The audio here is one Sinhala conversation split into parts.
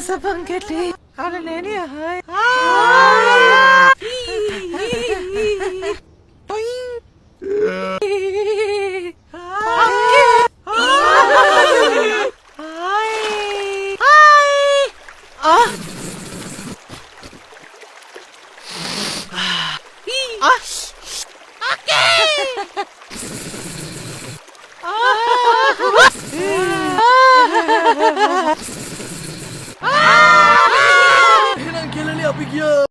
Sapangketi. Hallelujah. Hi. Kailangan kailan niya bigyan.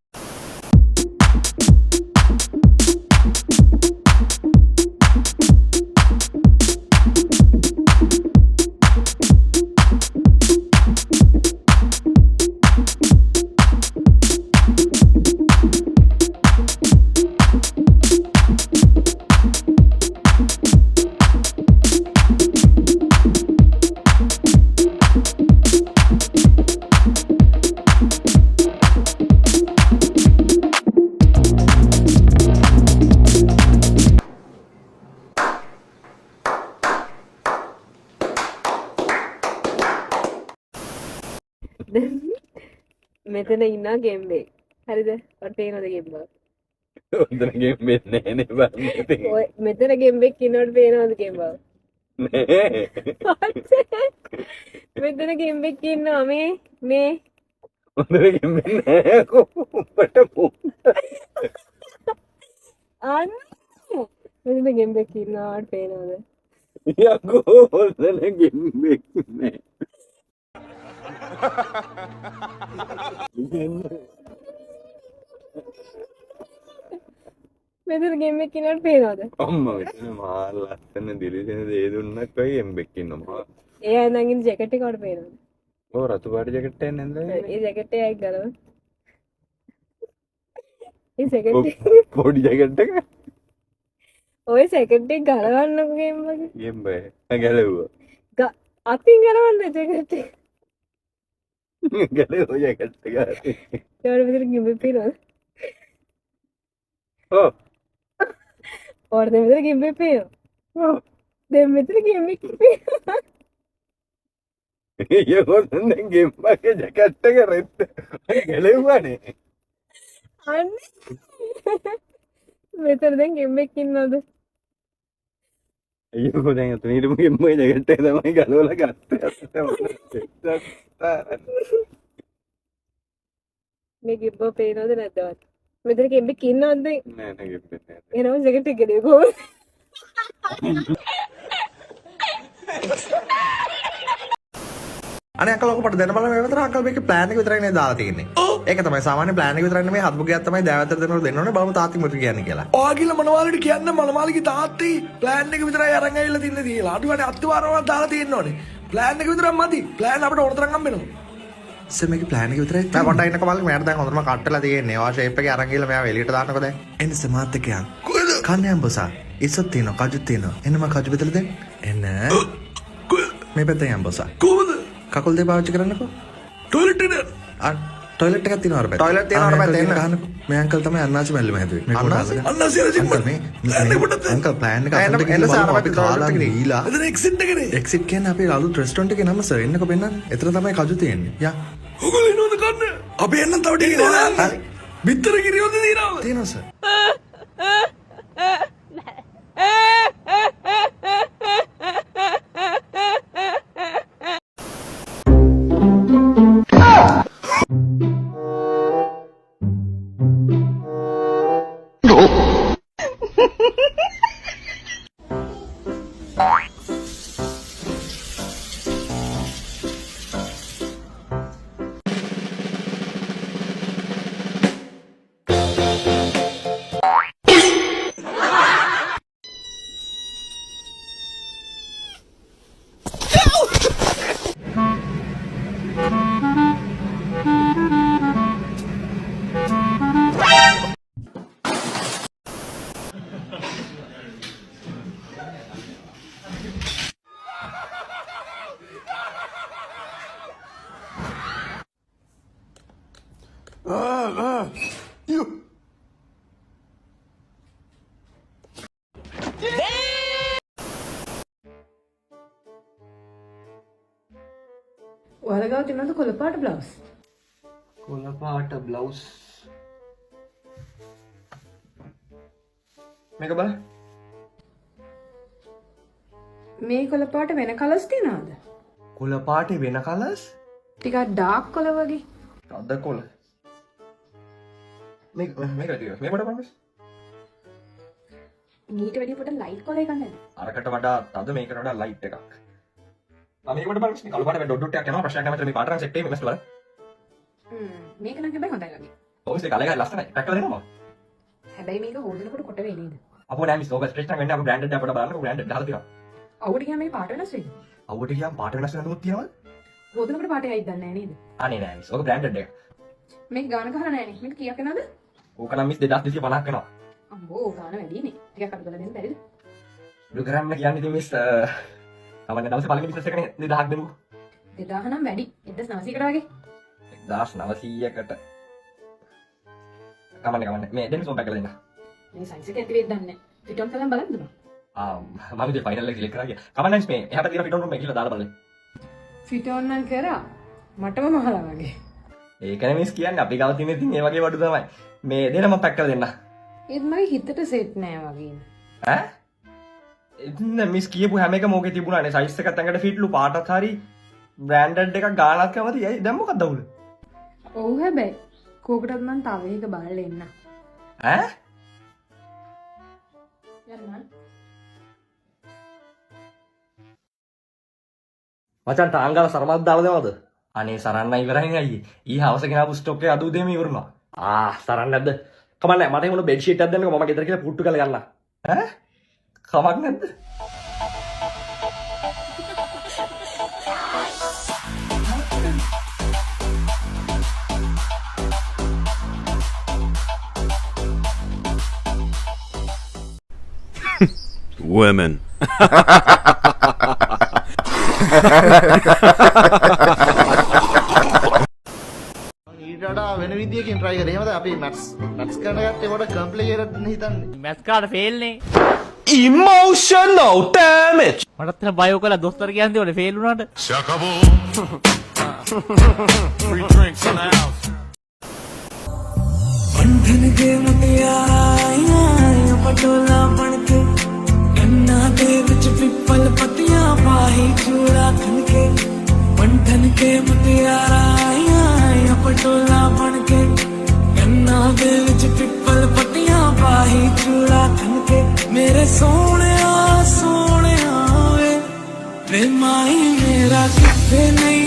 මෙතන ඉන්නා ගේම් එක. හරිද? ඔයාලට පේනවද ගේම් එක? උන්දන ගේම් වෙන්නේ නැහැ නේ බං. ඉතින් ඔය මෙතන ගේම් එකක් ඉන්නවට පේනවද ගේම් එක? නෑ. මෙතන ගේම් එකක් ඉන්නවා මේ උන්දන ගේම් වෙන්නේ නැහැ කොහොමද පුත්. අන්න මෙතන ගේම් එකක් ඉන්නවට පේනවද? යකෝ උන්දන ගේම් වෙන්නේ මෙතන ගේම් එකක් ඉන්නවට පේනවද? අම්මා මෙතන මහා ලස්සන දිලිසෙන දේ දුන්නක් වයි එම්බෙක් ඉන්නවා. එයා නංගින් ජැකට් එක වඩ පේනවද? ඔය රතු පාට ජැකට් එක නේද? ඒ ජැකට් එකයි ගලව. ඒ ජැකට් එක පොඩි ජැකට් එක. ඔය ජැකට් එක ගලවන්නකෝ ගේම් එකේ. ගේම් බෑ. ගැලෙව්වා. අතින් ගලවන්න ජැකට් එක. ගැලෙව්වා ජැකට් එක. ඒවල විතර ගේම් එක පේනවද? ඔව්. ඔයාලට මෙතන ගේම් එක පේනවද? ඔව්. දැන් මෙතන ගේම් එක පේනවද? යකෝ ගේම් එකේ ජැකට් එක රෙත් ගැලෙව්වානේ. අන්න මෙතන දැන් ගේම් එකක් ඉන්නවද? අයියෝ දැන් අතන හිටපු ගේම් එකේ ජැකට් එක තමයි ගලවලා ගත්තේ. මේ ගේම් එක පේනවද නැද්ද ඔයාලට? මෙතන ගේම් එකක් ඉන්නවද දැන්? නෑ නෑ ගේම් එක නෑ. එහෙනම් ජැකට් එක ගලේ කොහොමද? අනේ අකල් ඔක පට දැන බලන්න මේ විතර අකල් මේකේ ප්ලෑන් එක විතරයි නේ දාලා තියෙන්නේ. ඒක තමයි සාමාන්‍ය ප්ලෑන් එක විතරයි නෙමෙයි හත්බු ගියක් තමයි දෑවතර දෙනවල දෙන්න ඕනේ බලමු තාත්ති මොකද කියන්නේ කියලා. ඔයා ගිහලා මනවාලට කියන්න මනවාලගේ තාත්ති ප්ලෑන් එක විතරයි අරන් ඇවිල්ලා තින්නේ කියලා. අඩුවනේ අත්වාරවල් දාලා තියෙන්න ඕනේ. ප්ලෑන් එක විතරක් මදි. ප්ලෑන් අපිට ඕන තරම් හම්බ වෙනවා. මේකේ ප්ලෑන් එක විතරයි. මම පොඩ්ඩක් ඉන්නකෝ මල්ලි මට දැන් හොඳටම කට්ටලා තියෙන්නේ. ඔයා ෂේප් එකේ අරන් ගිහලා මෙයාව එළියට දාන්නකෝ දැන්. එන්න සමාත් එක යන්. කොහෙද? කන්නේ අම්බසා. ඉස්සොත් තියෙනවා කජුත් තියෙනවා. එන්න මම කජු බෙදලා දෙන්න. එන්න. මේ පැත්තෙන් අම්බසා. කොහොමද? කකුල් දෙක පාවිච්චි කරන්නකෝ. ටොයිලට් එකට. टॉयलेट का तीन और बैठ टॉयलेट तीन और बैठ देना मैं अंकल तमें अन्नाची मेल में है अन्नाची अंकल में अंकल प्लान का गीला एक्सिट क्या ना पे लालू रेस्टोरेंट के नाम सर इनको पेना इतना तमें काजू तीन या होगल इन्होंने करने अबे अन्ना तवड़ी की देना बितर की रियो दे रहा तीनों सर ගාව තියෙනවද කොළ පාට බ්ලවුස්? කොළ පාට බ්ලවුස් මේක බලන්න. මේ කොළ පාට වෙන කලර්ස් තියනවද? කොළ පාටේ වෙන කලර්ස් ටිකක් ඩාර්ක් කොළ වගේ. අද කොළ මේක ටික මේකට බලන්න. මීට වැඩි පොඩ ලයිට් කොළ එකක් නේද? අරකට වඩා අද මේකට වඩා ලයිට් එකක්. මේකට බලන්න. මේ කළු පාට ඩොට් ඩොට් එකක් යනවා. ප්‍රශ්නයක් නැහැ. මේ පාට නම් සෙට් එකේ මේක බලන්න. මේක නම් හැබැයි හොඳයි වගේ. ඔව් ඒක කලේ ලස්සනයි. පැක් කරලා දෙනවා. හැබැයි මේක හොදනකොට කොට වෙන්නේ නේද? අපෝ නෑ මිස් ඔබ ස්ට්‍රෙච් නම් වෙන්නේ අපෝ බ්‍රෑන්ඩඩ් අපිට බලන්නකො බ්‍රෑන්ඩඩ් දාලා තියෙනවා. අවුවට ගියාම මේ පාට වෙනස් වෙන්නේ. අවුවට ගියාම පාට වෙනස් වෙන දුමුත් තියෙනවද? හොදනකොට පාටේ හයිද දන්නේ නැහැ නේද? අනේ නෑ මිස්. ඔක බ්‍රෑන්ඩඩ් එක. මේක ගාන ගහලා නැහැ නේ. මේක කීයක් වෙනවද? ඕක නම් මිස් 2250ක් වෙනවා. අම්බෝ ගාන වැඩිනේ. ටිකක් අඩු කරලා දෙන්න බැරිද? අඩු කරන්න කියන්නේ ඉතින් මිස් කමන්නේ දවසේ පළවෙනි බිස්නස් එකනේ 2000ක් දෙමුකෝ. 2000 නම් වැඩි. 1900කට වගේ. 1900කට. කමන්නේ මේ දෙන්න සෝම් පැක් කරලා දෙන්න. මේ සයිස් එක ඇති වෙද්ද දන්නේ නැහැ. ෆිට ඔන් කරලා බලන්න දුනා. මම ඉතින් ෆයිනල් එක සිලෙක්ට් කරා ගියා. කමන්නේ මිස් මේ එහාට තියෙන ෆිට ඔන් රූම් එක ගිහලා දාලා බලන්න. ෆිට ඔන් නම් කරා. මටම මහලා වගේ. ඒකනේ මිස් කියන්නේ අපි ගාව තියෙන ඉතින් ඒ වගේ වඩු තමයි. මේ දෙන්න මම පැක් කරලා දෙන්න. ඒත් මගේ හිතට සෙට් නෑ වගේ. ඈ? ඉතින් මිස් කියපු හැම එකම ඕකේ තිබුණානේ. සයිස් එකත් ඇඟට ෆිට්ලු පාටත් හරි බ්‍රෑන්ඩඩ් එකක් ගානක් කැමති. ඇයි දැන් මොකක්ද අවුල? ඔව් හැබැයි කෝකටත් මං තව එක බලලා එන්න. ඈ? යන්න. මචන් තාංගල සරමත් දාලා දෙනවද? අනේ සරන්න ඉවරයි අයියේ. ඊ හවස ගෙනාපු ස්ටොක් එක අද උදේම ඉවරුණා. සරන්න නැද්ද? කමක් නැහැ. මට එහෙම බෙඩ් ෂීට් එකක් දෙන්නකෝ. මම ගෙදර කියලා පුට්ටු කරලා ගන්නම්. ඈ? කමක් නැද්ද? Women. ඊට වඩා වෙන විදියකින් try කරේ. එහෙමද අපි maths කරන ගත්තේ කොට complicated නේ හිතන්නේ. මැත් කාට ෆේල් නේ. Emotional damage. මටත් තන බයෝ කළා දොස්තර කියන්නේ ඔනේ ෆේල් වුණාට. Free drinks in the house. बंधन के मुटियारा पटोला बनके गन्ना दे विच पिपल पतियां पाही चूड़ा खनके बंधन के मुटियारा पटोला बनके गन्ना दे विच पिपल पतियां पाही चूड़ा खनके मेरे सोने वे माही मेरा किथे नहीं